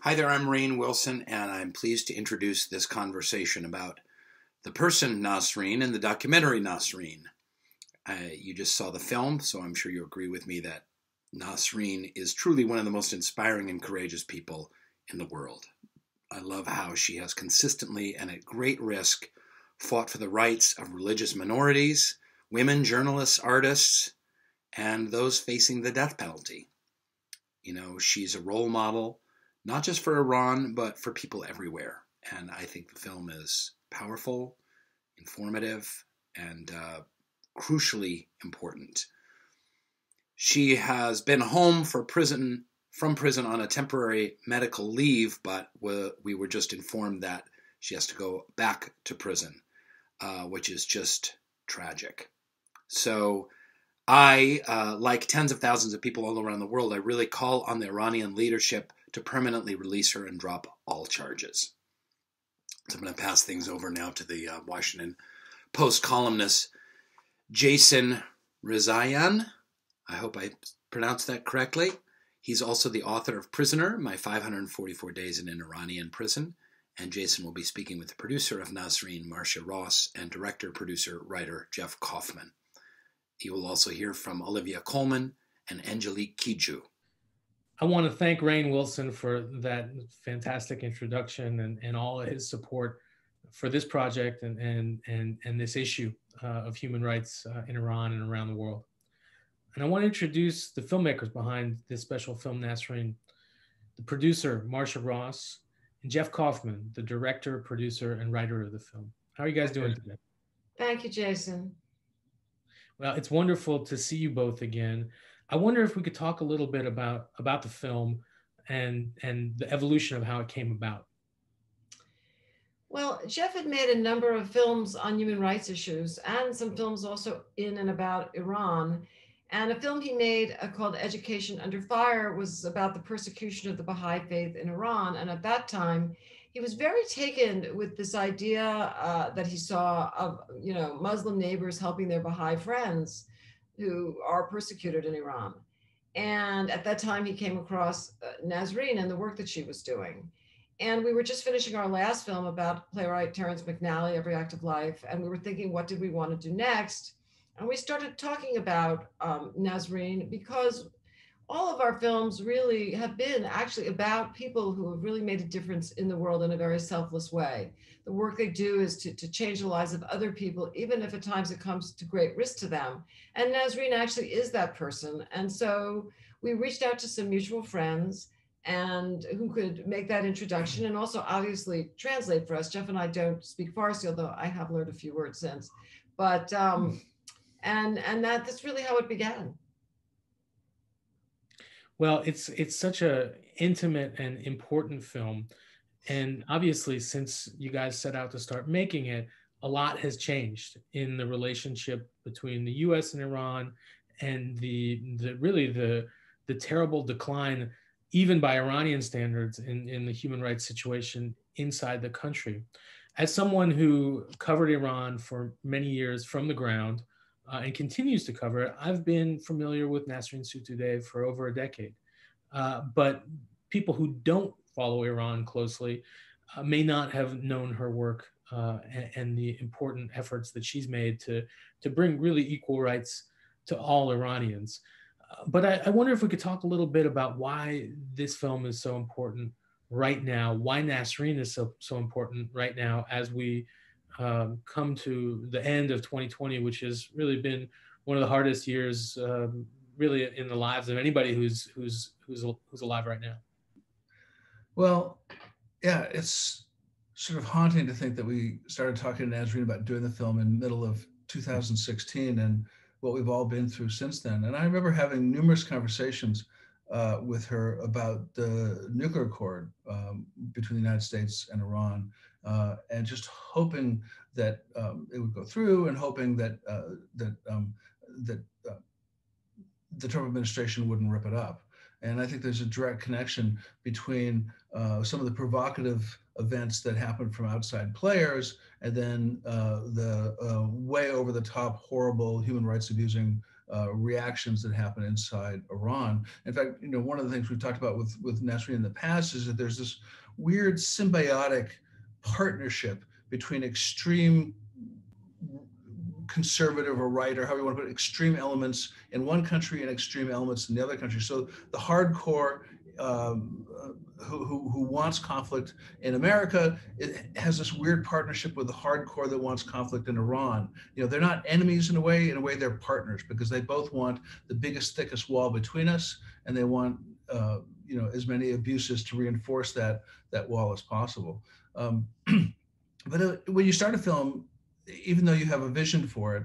Hi there, I'm Rainn Wilson, and I'm pleased to introduce this conversation about the person Nasrine and the documentary Nasrine. You just saw the film, so I'm sure you agree with me that Nasrine is truly one of the most inspiring and courageous people in the world. I love how she has consistently and at great risk fought for the rights of religious minorities, women, journalists, artists, and those facing the death penalty. You know, she's a role model, not just for Iran, but for people everywhere. And I think the film is powerful, informative, and crucially important. She has been home from prison on a temporary medical leave, but we were just informed that she has to go back to prison, which is just tragic. So I, like tens of thousands of people all around the world, I really call on the Iranian leadership to permanently release her and drop all charges. So I'm going to pass things over now to the Washington Post columnist Jason Rezaian. I hope I pronounced that correctly. He's also the author of Prisoner, My 544 Days in an Iranian Prison. And Jason will be speaking with the producer of Nasrine, Marcia Ross, and director, producer, writer Jeff Kaufman. You will also hear from Olivia Colman and Angélique Kidjo. I want to thank Rainn Wilson for that fantastic introduction and all of his support for this project and this issue of human rights in Iran and around the world. And I want to introduce the filmmakers behind this special film, Nasrine, the producer, Marcia Ross, and Jeff Kaufman, the director, producer, and writer of the film. How are you guys doing today? Thank you, Jason. Well, it's wonderful to see you both again. I wonder if we could talk a little bit about the film and the evolution of how it came about. Well, Jeff had made a number of films on human rights issues and some films also in and about Iran. And a film he made called Education Under Fire was about the persecution of the Baha'i faith in Iran. And at that time, he was very taken with this idea that he saw of, Muslim neighbors helping their Baha'i friends who are persecuted in Iran. And at that time, he came across Nasrine and the work that she was doing. And we were just finishing our last film about playwright Terrence McNally, Every Act of Life. And we were thinking, what did we want to do next? And we started talking about Nasrine because all of our films really have been actually about people who have really made a difference in the world in a very selfless way. The work they do is to change the lives of other people, even if at times it comes to great risk to them. And Nasrine actually is that person. And so we reached out to some mutual friends and who could make that introduction and also obviously translate for us. Jeff and I don't speak Farsi, although I have learned a few words since. But and that's really how it began. Well, it's such a intimate and important film. And obviously, since you guys set out to start making it, a lot has changed in the relationship between the US and Iran and the terrible decline, even by Iranian standards, in the human rights situation inside the country. As someone who covered Iran for many years from the ground, and continues to cover it, I've been familiar with Nasrin Sotoudeh for over a decade. But people who don't follow Iran closely may not have known her work and the important efforts that she's made to bring really equal rights to all Iranians. But I wonder if we could talk a little bit about why this film is so important right now, why Nasrine is so important right now as we come to the end of 2020, which has really been one of the hardest years, really in the lives of anybody who's alive right now. Well, yeah, it's sort of haunting to think that we started talking to Nasrine about doing the film in the middle of 2016 and what we've all been through since then. And I remember having numerous conversations with her about the nuclear accord between the United States and Iran, and just hoping that it would go through, and hoping that the Trump administration wouldn't rip it up. And I think there's a direct connection between some of the provocative events that happened from outside players and then the way over the top, horrible human rights abusing reactions that happen inside Iran. In fact, one of the things we've talked about with Nasrine in the past is that there's this weird symbiotic partnership between extreme conservative or right, or however you want to put it, extreme elements in one country and extreme elements in the other country. So the hardcore who wants conflict in America, it has this weird partnership with the hardcore that wants conflict in Iran. They're not enemies in a way they're partners, because they both want the biggest, thickest wall between us, and they want as many abuses to reinforce that wall as possible. But when you start a film, even though you have a vision for it,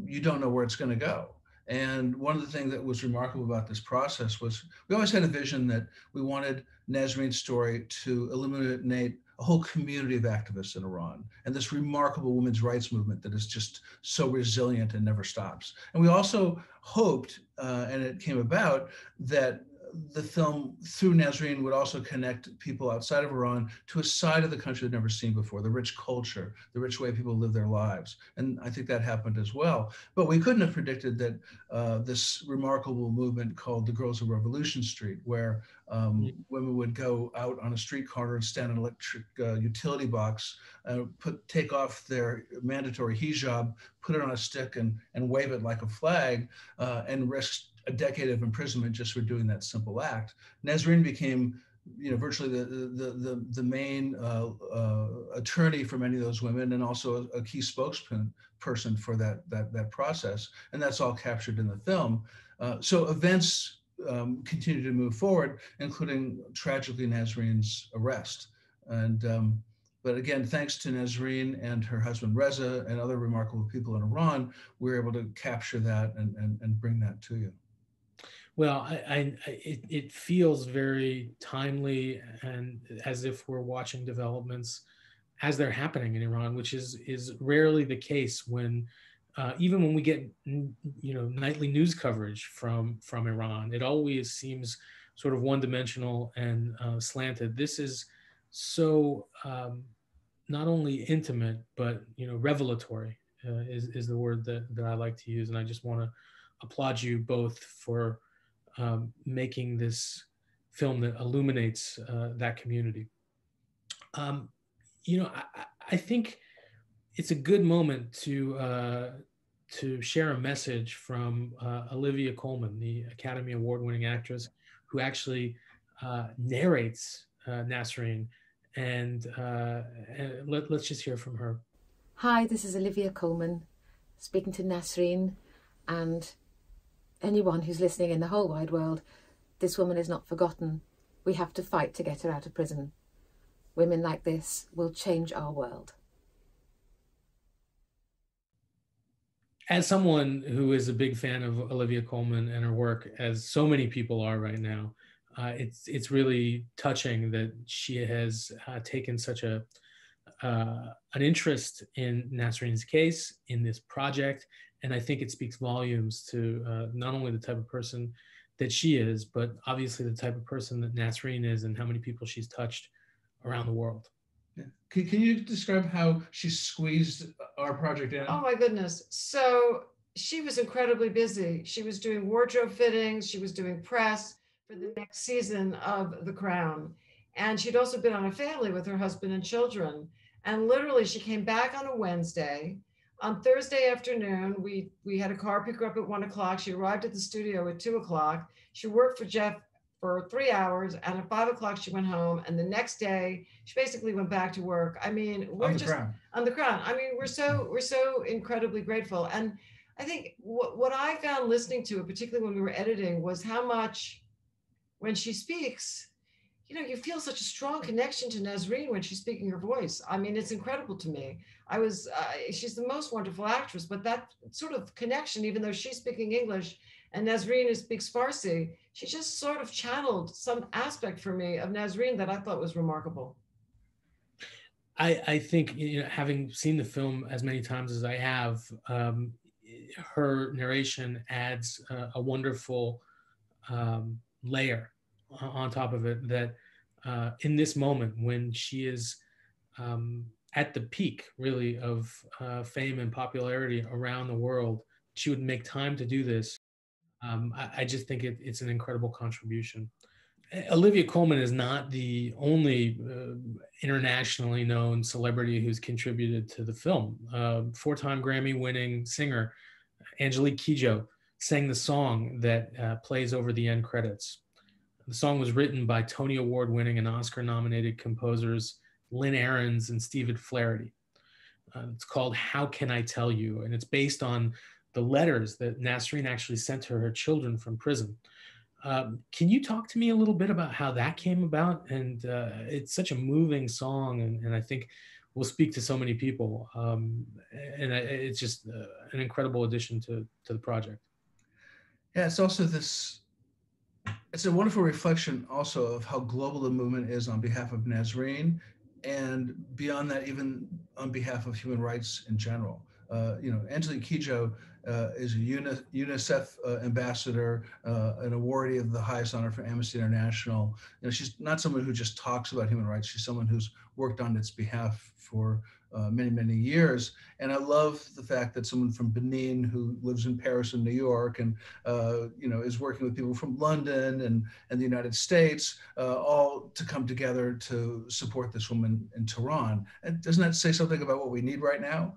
you don't know where it's going to go. And one of the things that was remarkable about this process was we always had a vision that we wanted Nasrine's story to illuminate a whole community of activists in Iran and this remarkable women's rights movement that is just so resilient and never stops. And we also hoped, and it came about, that the film through Nasrine would also connect people outside of Iran to a side of the country they've never seen before, the rich culture, the rich way people live their lives. And I think that happened as well. But we couldn't have predicted that this remarkable movement called the Girls of Revolution Street, where women would go out on a street corner and stand in an electric utility box, take off their mandatory hijab, put it on a stick and wave it like a flag, and risk a decade of imprisonment just for doing that simple act. Nasrine became, virtually the main attorney for many of those women, and also a key spokesperson for that process. And that's all captured in the film. So events continue to move forward, including tragically Nasrine's arrest. And but again, thanks to Nasrine and her husband Reza and other remarkable people in Iran, we were able to capture that and bring that to you. Well, it feels very timely, and as if we're watching developments as they're happening in Iran, which is rarely the case when, even when we get nightly news coverage from Iran, it always seems sort of one-dimensional and slanted. This is so not only intimate, but revelatory is the word that I like to use, and I just want to applaud you both for making this film that illuminates that community. I think it's a good moment to share a message from Olivia Colman, the Academy Award-winning actress, who actually narrates Nasrine, and let's just hear from her. Hi, this is Olivia Colman speaking to Nasrine and anyone who's listening in the whole wide world. This woman is not forgotten. We have to fight to get her out of prison. Women like this will change our world. As someone who is a big fan of Olivia Colman and her work, as so many people are right now, it's really touching that she has taken such an interest in Nasrine's case, in this project. And I think it speaks volumes to not only the type of person that she is, but obviously the type of person that Nasrine is and how many people she's touched around the world. Yeah. Can you describe how she squeezed our project in? Oh my goodness. So she was incredibly busy. She was doing wardrobe fittings. She was doing press for the next season of The Crown. And she'd also been on a family with her husband and children. And literally she came back on a Wednesday. On Thursday afternoon, we had a car pick her up at 1 o'clock. She arrived at the studio at 2 o'clock. She worked for Jeff for 3 hours, and at 5 o'clock she went home. And the next day, she basically went back to work. I mean, we're on the Crown. I mean, we're so incredibly grateful. And I think what I found listening to it, particularly when we were editing, was how much when she speaks, you feel such a strong connection to Nasrine when she's speaking her voice. I mean, it's incredible to me. She's the most wonderful actress, but that sort of connection, even though she's speaking English and Nasrine speaks Farsi, she just sort of channeled some aspect for me of Nasrine that I thought was remarkable. I think, having seen the film as many times as I have, her narration adds a wonderful layer on top of it, that in this moment when she is at the peak really of fame and popularity around the world, she would make time to do this. I just think it's an incredible contribution. Olivia Colman is not the only internationally known celebrity who's contributed to the film. Four-time Grammy-winning singer Angélique Kidjo sang the song that plays over the end credits. The song was written by Tony Award-winning and Oscar-nominated composers Lynn Ahrens and Stephen Flaherty. It's called How Can I Tell You? And it's based on the letters that Nasrine actually sent to her children from prison. Can you talk to me a little bit about how that came about? And it's such a moving song, and I think will speak to so many people. It's just an incredible addition to the project. Yeah, it's also it's a wonderful reflection also of how global the movement is on behalf of Nasrine, and beyond that, even on behalf of human rights in general. Angélique Kidjo is a UNICEF ambassador, an awardee of the highest honor for Amnesty International. She's not someone who just talks about human rights. She's someone who's worked on its behalf for many, many years. And I love the fact that someone from Benin who lives in Paris and New York and, is working with people from London and the United States, all to come together to support this woman in Tehran. And doesn't that say something about what we need right now?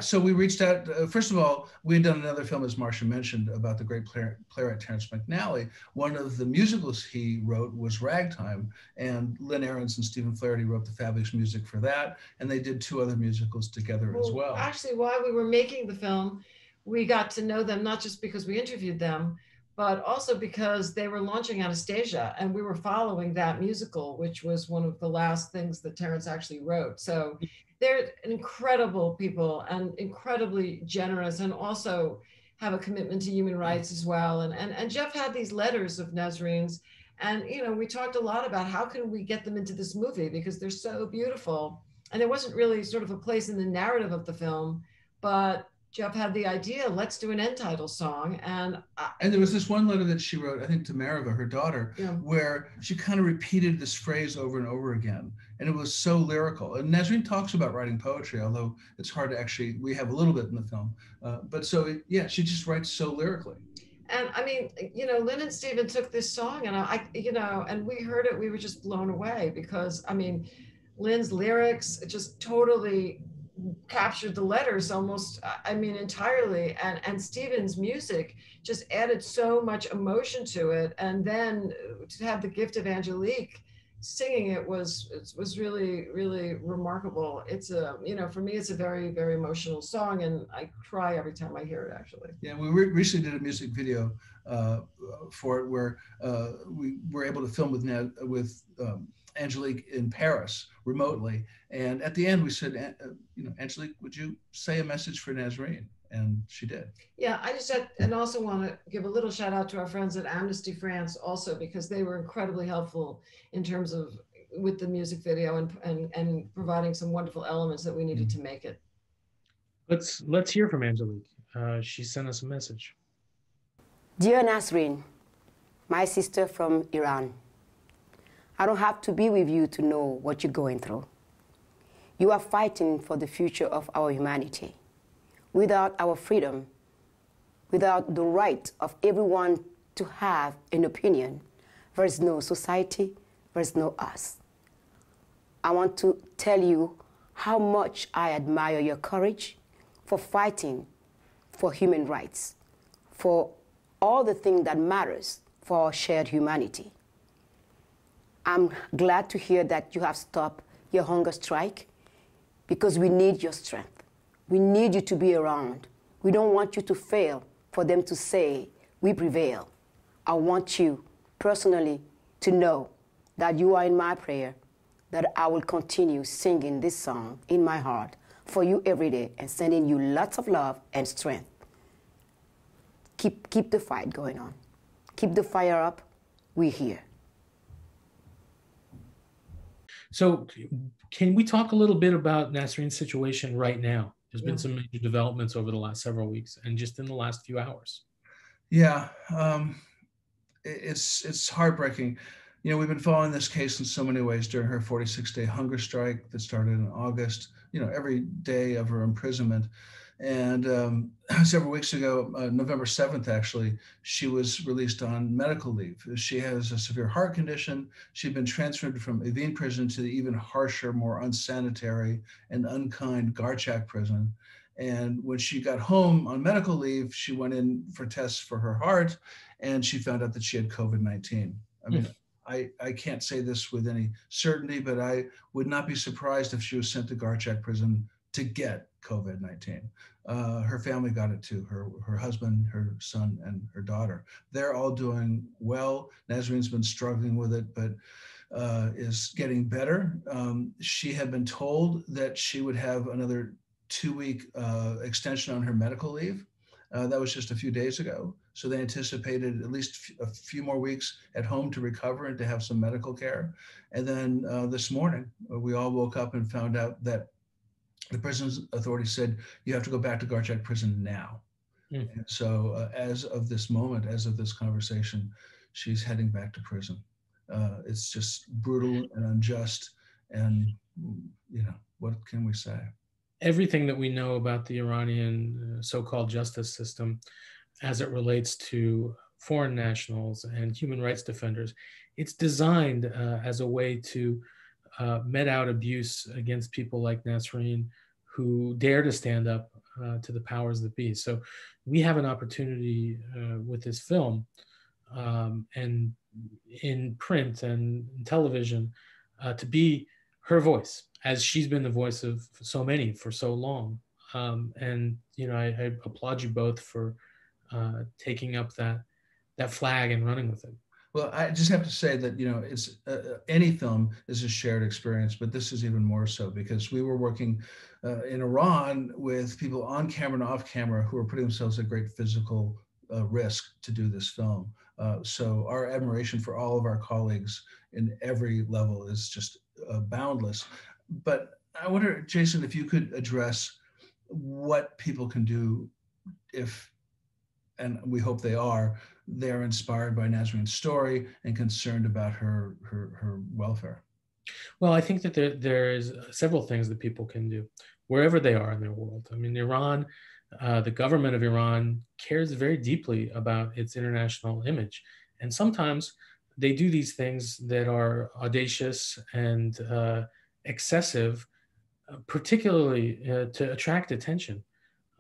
So we reached out. First of all, we had done another film, as Marcia mentioned, about the great playwright Terrence McNally. One of the musicals he wrote was Ragtime, and Lynn Ahrens and Stephen Flaherty wrote the fabulous music for that, and they did 2 other musicals together as well. Actually, while we were making the film, we got to know them not just because we interviewed them, but also because they were launching Anastasia, and we were following that musical, which was one of the last things that Terrence actually wrote. So they're incredible people and incredibly generous, and also have a commitment to human rights as well. And Jeff had these letters of Nasrine's, and we talked a lot about how can we get them into this movie because they're so beautiful. And there wasn't really sort of a place in the narrative of the film, but Jeff had the idea, let's do an end title song. And there was this one letter that she wrote, I think, to Mariva, her daughter, where she kind of repeated this phrase over and over again. And it was so lyrical. And Nasrine talks about writing poetry, although it's hard to actually, we have a little bit in the film. She just writes so lyrically. And I mean, Lynn and Stephen took this song and and we heard it, we were just blown away because, I mean, Lynn's lyrics just totally captured the letters almost, entirely. And Stephen's music just added so much emotion to it. And then to have the gift of Angélique singing it was really, really remarkable. It's for me, it's a very, very emotional song, and I cry every time I hear it, actually. Yeah, we recently did a music video for it where we were able to film with Angélique in Paris remotely. And at the end we said, Angélique, would you say a message for Nasrine? And she did. Yeah, I just said, and also want to give a little shout out to our friends at Amnesty France also, because they were incredibly helpful in terms of with the music video and providing some wonderful elements that we needed to make it. Let's hear from Angélique. She sent us a message. Dear Nasrine, my sister from Iran, I don't have to be with you to know what you're going through. You are fighting for the future of our humanity. Without our freedom, without the right of everyone to have an opinion, there is no society, there is no us. I want to tell you how much I admire your courage for fighting for human rights, for all the things that matters for our shared humanity. I'm glad to hear that you have stopped your hunger strike because we need your strength. We need you to be around. We don't want you to fail for them to say, we prevail. I want you personally to know that you are in my prayer, that I will continue singing this song in my heart for you every day and sending you lots of love and strength. Keep the fight going on. Keep the fire up. We're here. So can we talk a little bit about Nasrine's situation right now? There's been some major developments over the last several weeks and just in the last few hours. Yeah, it's heartbreaking. We've been following this case in so many ways during her 46-day hunger strike that started in August, every day of her imprisonment. And several weeks ago, November 7th, actually, she was released on medical leave. She has a severe heart condition. She'd been transferred from Evin prison to the even harsher, more unsanitary and unkind Garchak prison. And when she got home on medical leave, she went in for tests for her heart, and she found out that she had COVID-19. I mean, I can't say this with any certainty, but I would not be surprised if she was sent to Garchak prison to get COVID-19. Her family got it too, her husband, her son, and her daughter. They're all doing well. Nasrine's been struggling with it, but is getting better. She had been told that she would have another 2-week extension on her medical leave. That was just a few days ago. So they anticipated at least a few more weeks at home to recover and to have some medical care. And then this morning, we all woke up and found out that the prison's authorities said, you have to go back to Garchak prison now. And so as of this moment, as of this conversation, she's heading back to prison. It's just brutal and unjust. And, you know, what can we say? Everything that we know about the Iranian so-called justice system as it relates to foreign nationals and human rights defenders, it's designed as a way to met out abuse against people like Nasrine, who dare to stand up to the powers that be. So we have an opportunity with this film and in print and television to be her voice, as she's been the voice of so many for so long. And, you know, I applaud you both for taking up that flag and running with it. Well, I just have to say that, you know, it's any film is a shared experience, but this is even more so because we were working in Iran with people on camera and off camera who were putting themselves at great physical risk to do this film. So our admiration for all of our colleagues in every level is just boundless. But I wonder, Jason, if you could address what people can do if, and we hope they are, they're inspired by Nasrine's story and concerned about her welfare. Well, I think that there is several things that people can do wherever they are in their world. I mean, Iran, the government of Iran cares very deeply about its international image. And sometimes they do these things that are audacious and excessive, particularly to attract attention.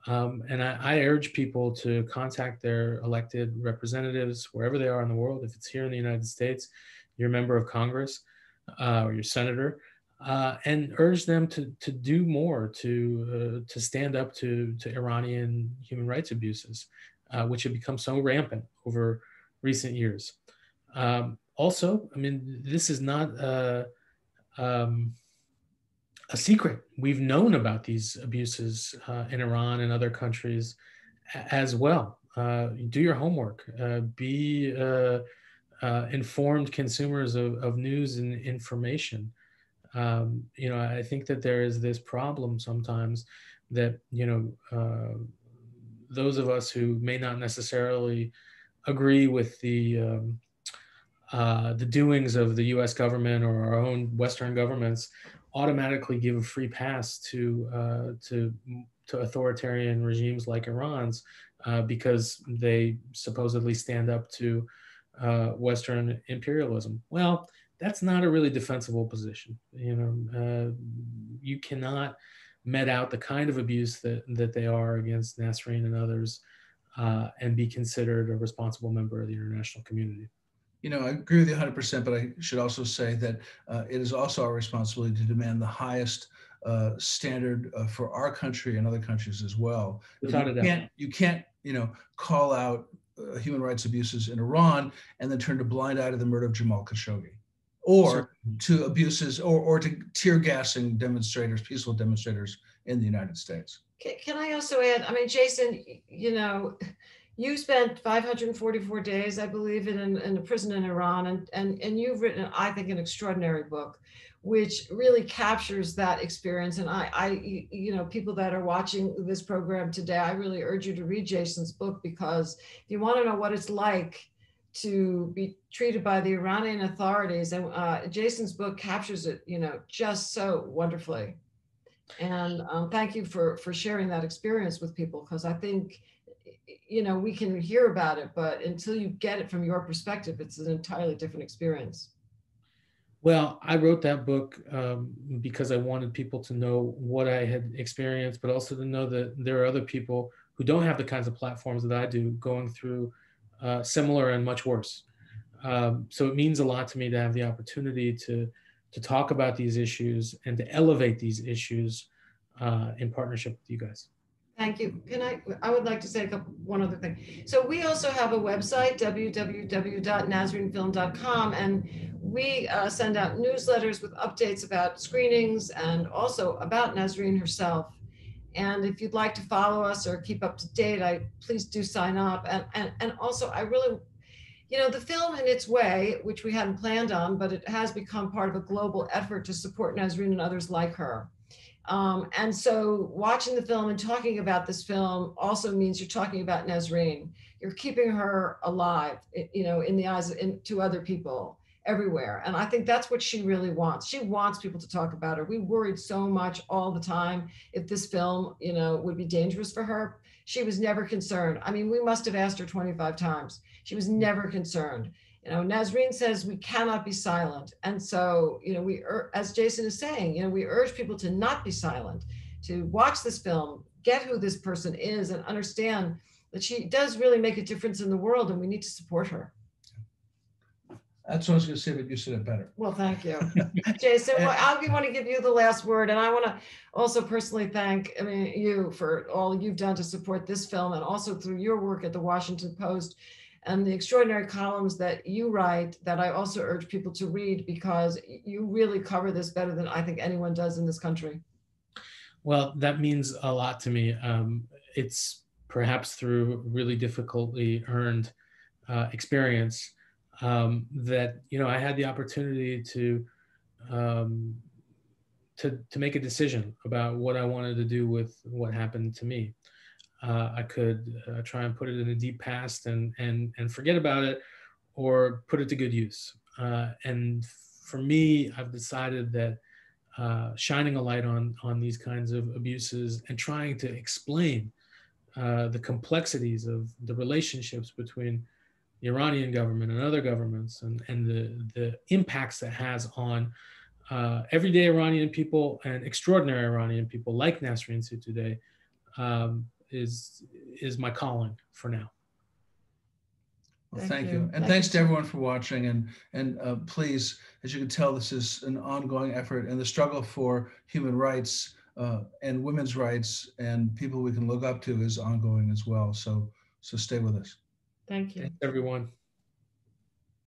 And I urge people to contact their elected representatives wherever they are in the world. If it's here in the United States, your member of Congress or your senator, and urge them to do more to stand up to Iranian human rights abuses, which have become so rampant over recent years. Also, I mean, this is not a secret. We've known about these abuses in Iran and other countries as well. Do your homework. Be informed consumers of news and information. You know, I think that there is this problem sometimes that, you know, those of us who may not necessarily agree with the doings of the U.S. government or our own Western governments automatically give a free pass to authoritarian regimes like Iran's because they supposedly stand up to Western imperialism. Well, that's not a really defensible position. You know, you cannot met out the kind of abuse that they are against Nasrine and others and be considered a responsible member of the international community. You know, I agree with you 100%, but I should also say that it is also our responsibility to demand the highest standard for our country and other countries as well. Without a doubt. You can't, you know, call out human rights abuses in Iran and then turn a blind eye to the murder of Jamal Khashoggi, or to abuses or to tear gassing demonstrators, peaceful demonstrators in the United States. Can I also add, I mean, Jason, you know, you spent 544 days, I believe, in a prison in Iran, and you've written, I think, an extraordinary book, which really captures that experience. And I, you know, people that are watching this program today, I really urge you to read Jason's book, because if you want to know what it's like to be treated by the Iranian authorities, and Jason's book captures it, you know, just so wonderfully. And thank you for sharing that experience with people, because I think, you know, we can hear about it, but until you get it from your perspective, it's an entirely different experience. Well, I wrote that book because I wanted people to know what I had experienced, but also to know that there are other people who don't have the kinds of platforms that I do going through similar and much worse. So it means a lot to me to have the opportunity to talk about these issues and to elevate these issues in partnership with you guys. Thank you. I would like to say one other thing. So we also have a website, www.nasrinefilm.com, and we send out newsletters with updates about screenings and also about Nasrin herself. And if you'd like to follow us or keep up to date, please do sign up. And also, I really, you know, the film in its way, which we hadn't planned on, but it has become part of a global effort to support Nasrin and others like her. And so watching the film and talking about this film also means you're talking about Nasrin. You're keeping her alive, you know, in the eyes to other people everywhere. And I think that's what she really wants. She wants people to talk about her. We worried so much all the time if this film, you know, would be dangerous for her. She was never concerned. I mean, we must have asked her 25 times. She was never concerned. You know, Nasrin says we cannot be silent. And so, you know, as Jason is saying, you know, we urge people to not be silent, to watch this film, get who this person is, and understand that she does really make a difference in the world, and we need to support her. That's what I was going to say, but you said it better. Well, thank you. Jason, I want to give you the last word. And I want to also personally thank, you for all you've done to support this film, and also through your work at the Washington Post and the extraordinary columns that you write that I also urge people to read, because you really cover this better than I think anyone does in this country. Well, that means a lot to me. It's perhaps through really difficultly earned experience that, you know, I had the opportunity to make a decision about what I wanted to do with what happened to me. I could try and put it in a deep past and forget about it, or put it to good use. And for me, I've decided that shining a light on these kinds of abuses and trying to explain the complexities of the relationships between the Iranian government and other governments, and the impacts that has on everyday Iranian people and extraordinary Iranian people like Nasrin Sotoudeh is my calling for now. Well, thank you. And thanks to everyone for watching. And please, as you can tell, this is an ongoing effort, and the struggle for human rights and women's rights and people we can look up to is ongoing as well. So stay with us. Thank you. Thanks, everyone.